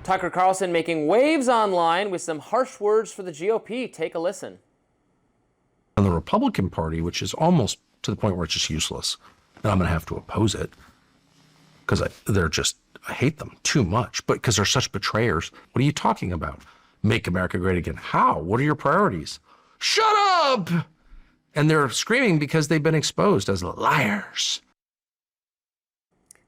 Tucker Carlson making waves online with some harsh words for the GOP. Take a listen. And the Republican Party, which is almost to the point where it's just useless, and I'm going to have to oppose it because I hate them too much, but because they're such betrayers. What are you talking about? Make America great again. How? What are your priorities? Shut up! And they're screaming because they've been exposed as liars.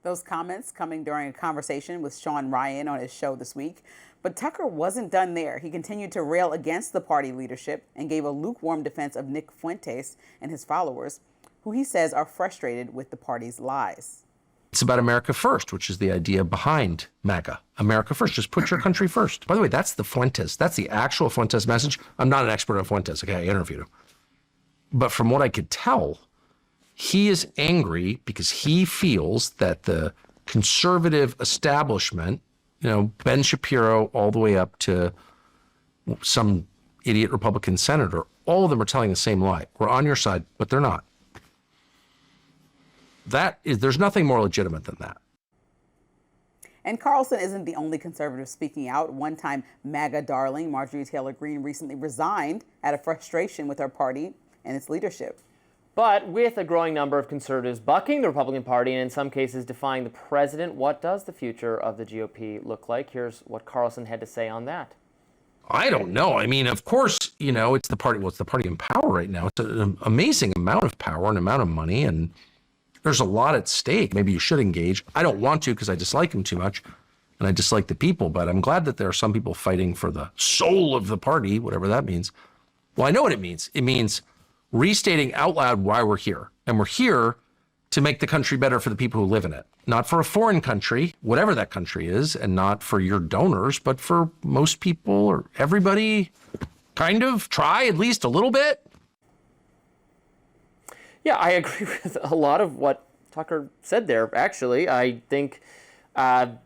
Those comments coming during a conversation with Sean Ryan on his show this week. But Tucker wasn't done there. He continued to rail against the party leadership and gave a lukewarm defense of Nick Fuentes and his followers, who he says are frustrated with the party's lies. It's about America first, which is the idea behind MAGA. America first, just put your country first. By the way, that's the Fuentes. That's the actual Fuentes message. I'm not an expert on Fuentes, okay? I interviewed him. But from what I could tell, he is angry because he feels that the conservative establishment, Ben Shapiro all the way up to some idiot Republican senator, all of them are telling the same lie. We're on your side, but they're not. There's nothing more legitimate than that. And Carlson isn't the only conservative speaking out. One-time MAGA darling Marjorie Taylor Greene recently resigned out of frustration with her party and its leadership. But with a growing number of conservatives bucking the Republican Party and in some cases defying the president, what does the future of the GOP look like? Here's what Carlson had to say on that. I don't know. I mean, of course, it's the party. Well, it's the party in power right now. It's an amazing amount of power and amount of money, and there's a lot at stake. Maybe you should engage. I don't want to because I dislike him too much, and I dislike the people, but I'm glad that there are some people fighting for the soul of the party, whatever that means. Well, I know what it means. It means restating out loud why we're here. And we're here to make the country better for the people who live in it. Not for a foreign country, whatever that country is, and not for your donors, but for most people or everybody. Kind of try at least a little bit. Yeah, I agree with a lot of what Tucker said there, actually. I think the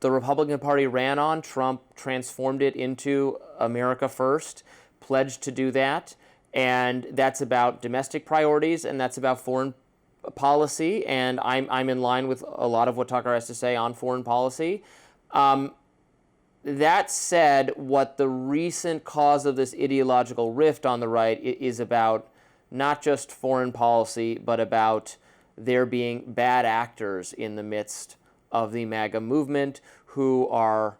Republican Party ran on. Trump transformed it into America First, pledged to do that. And that's about domestic priorities, and that's about foreign policy. And I'm in line with a lot of what Tucker has to say on foreign policy. That said, what the recent cause of this ideological rift on the right is about not just foreign policy, but about there being bad actors in the midst of the MAGA movement who are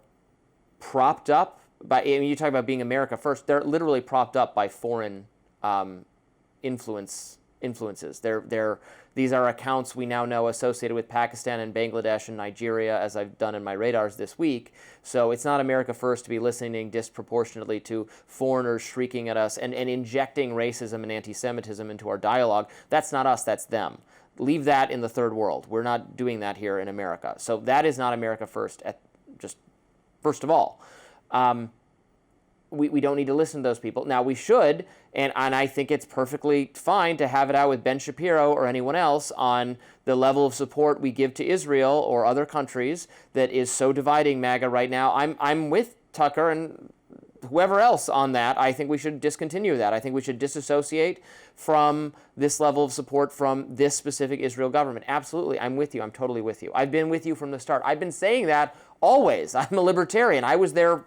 propped up by, you talk about being America first, they're literally propped up by foreign influences. These are accounts we now know associated with Pakistan and Bangladesh and Nigeria, as I've done in my radars this week. So it's not America first to be listening disproportionately to foreigners shrieking at us and injecting racism and anti-Semitism into our dialogue. That's not us, that's them. Leave that in the third world. We're not doing that here in America. So that is not America first, first of all. We don't need to listen to those people. Now, we should, and I think it's perfectly fine to have it out with Ben Shapiro or anyone else on the level of support we give to Israel or other countries that is so dividing MAGA right now. I'm with Tucker and whoever else on that. I think we should discontinue that. I think we should disassociate from this level of support from this specific Israel government. Absolutely, I'm with you. I'm totally with you. I've been with you from the start. I've been saying that always. I'm a libertarian. I was there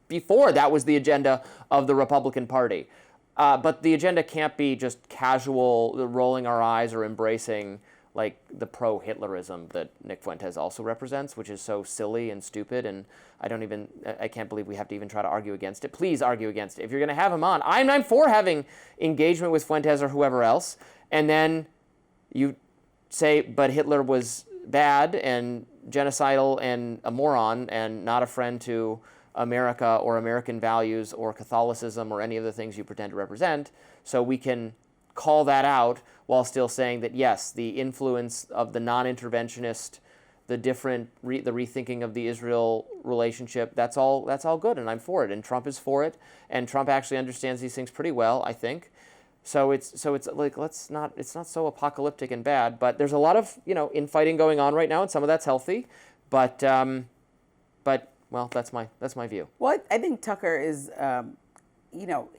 before that was the agenda of the Republican Party. But the agenda can't be just casual rolling our eyes or embracing like the pro-Hitlerism that Nick Fuentes also represents, which is so silly and stupid, and I can't believe we have to even try to argue against it. Please argue against it. If you're going to have him on, I'm for having engagement with Fuentes or whoever else, and then you say, but Hitler was bad and genocidal and a moron and not a friend to America or American values or Catholicism or any of the things you pretend to represent, so we can call that out while still saying that, yes, the influence of the non-interventionist, the rethinking of the Israel relationship, that's all good, and I'm for it, and Trump is for it, and Trump actually understands these things pretty well, I think. So it's like it's not so apocalyptic and bad, but there's a lot of infighting going on right now, and some of that's healthy, but well, that's my view. Well, I think Tucker is,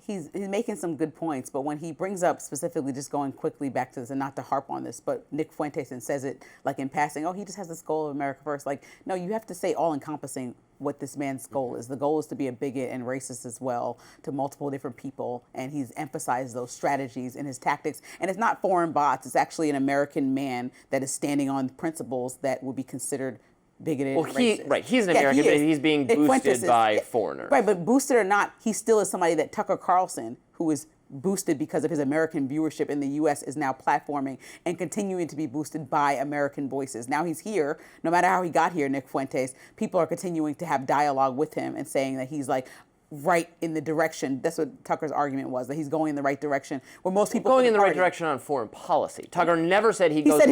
he's making some good points, but when he brings up specifically, just going quickly back to this and not to harp on this, but Nick Fuentes and says it like in passing, oh, he just has this goal of America first. Like, no, you have to say all encompassing what this man's goal is. The goal is to be a bigot and racist as well to multiple different people, and he's emphasized those strategies in his tactics. And it's not foreign bots, it's actually an American man that is standing on principles that would be considered bigoted. Well, he's an American, but he's being boosted by foreigners. Right, but boosted or not, he still is somebody that Tucker Carlson, who is boosted because of his American viewership in the U.S., is now platforming and continuing to be boosted by American voices. Now he's here. No matter how he got here, Nick Fuentes, people are continuing to have dialogue with him and saying that he's like right in the direction. That's what Tucker's argument was, that he's going in the right direction. Where most people going in the right direction on foreign policy. Tucker never said he's going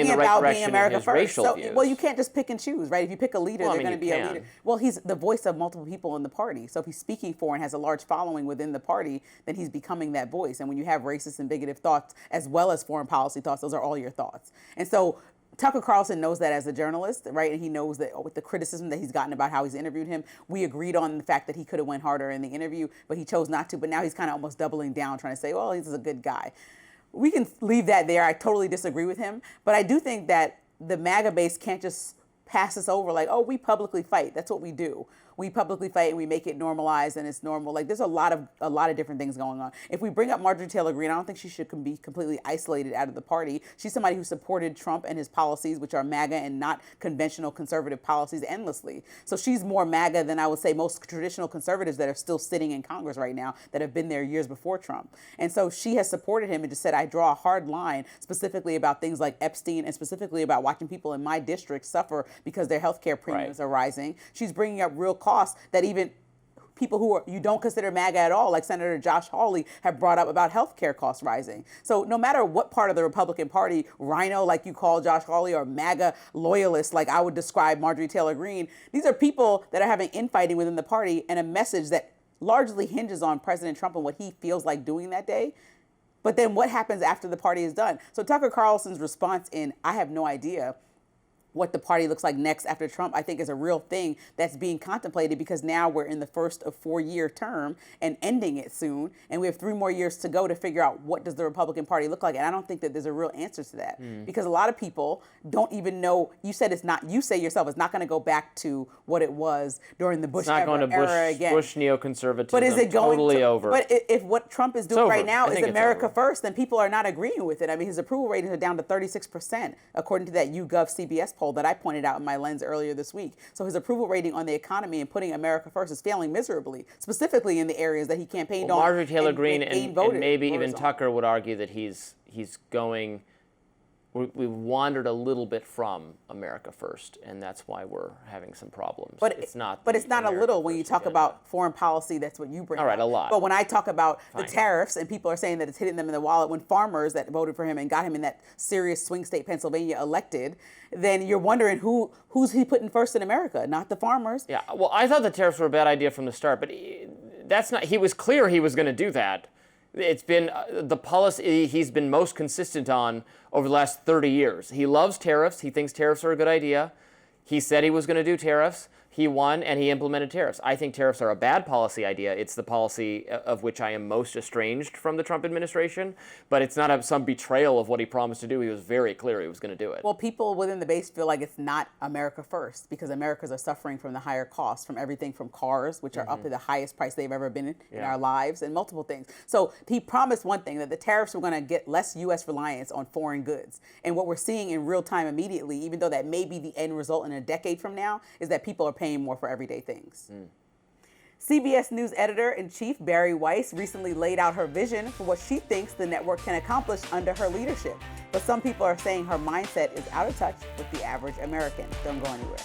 in the right direction in his racial views. Well, you can't just pick and choose, right? If you pick a leader, they're going to be a leader. Well, he's the voice of multiple people in the party. So if he's speaking for and has a large following within the party, then he's becoming that voice. And when you have racist and bigoted thoughts as well as foreign policy thoughts, those are all your thoughts. And so Tucker Carlson knows that as a journalist, right? And he knows that with the criticism that he's gotten about how he's interviewed him, we agreed on the fact that he could have went harder in the interview, but he chose not to. But now he's kind of almost doubling down, trying to say, well, he's a good guy. We can leave that there. I totally disagree with him. But I do think that the MAGA base can't just pass us over like, oh, we publicly fight. That's what we do. We publicly fight and we make it normalized and it's normal. Like, there's a lot of different things going on. If we bring up Marjorie Taylor Greene, I don't think she should be completely isolated out of the party. She's somebody who supported Trump and his policies, which are MAGA and not conventional conservative policies, endlessly. So she's more MAGA than I would say most traditional conservatives that are still sitting in Congress right now that have been there years before Trump. And so she has supported him and just said, I draw a hard line specifically about things like Epstein and specifically about watching people in my district suffer because their health care premiums are rising. She's bringing up real costs that even people who you don't consider MAGA at all, like Senator Josh Hawley, have brought up about health care costs rising. So no matter what part of the Republican Party, rhino like you call Josh Hawley, or MAGA loyalists like I would describe Marjorie Taylor Greene, these are people that are having infighting within the party and a message that largely hinges on President Trump and what he feels like doing that day. But then what happens after the party is done? So Tucker Carlson's response in I have no idea what the party looks like next after Trump, I think is a real thing that's being contemplated because now we're in the first of 4-year term and ending it soon. And we have 3 more years to go to figure out what does the Republican Party look like. And I don't think that there's a real answer to that because a lot of people don't even know. You said it's not, you say yourself, it's not going to go back to what it was during the Bush era again. It's not going to Bush neoconservatism. But is it going totally over? But if what Trump is doing right now is America first, then people are not agreeing with it. I mean, his approval ratings are down to 36%, according to that YouGov CBS poll that I pointed out in my lens earlier this week. So his approval rating on the economy and putting America first is failing miserably, specifically in the areas that he campaigned on. Marjorie Taylor Greene and maybe even Tucker would argue that he's going. We've wandered a little bit from America first, and that's why we're having some problems. But it's not. But it's not a little when you talk about foreign policy. That's what you bring. All right, a lot. But when I talk about the tariffs, and people are saying that it's hitting them in the wallet, when farmers that voted for him and got him in that serious swing state, Pennsylvania, elected, then you're wondering who's he putting first in America? Not the farmers. Yeah. Well, I thought the tariffs were a bad idea from the start, but that's not. He was clear he was going to do that. It's been the policy he's been most consistent on over the last 30 years. He loves tariffs. He thinks tariffs are a good idea. He said he was going to do tariffs. He won, and he implemented tariffs. I think tariffs are a bad policy idea. It's the policy of which I am most estranged from the Trump administration, but it's not some betrayal of what he promised to do. He was very clear he was going to do it. Well, people within the base feel like it's not America first because Americans are suffering from the higher costs, from everything from cars, which are up to the highest price they've ever been in our lives, and multiple things. So he promised one thing, that the tariffs were going to get less U.S. reliance on foreign goods. And what we're seeing in real time immediately, even though that may be the end result in a decade from now, is that people are paying more for everyday things. CBS News editor-in-chief Barry Weiss recently laid out her vision for what she thinks the network can accomplish under her leadership. But some people are saying her mindset is out of touch with the average American. Don't go anywhere.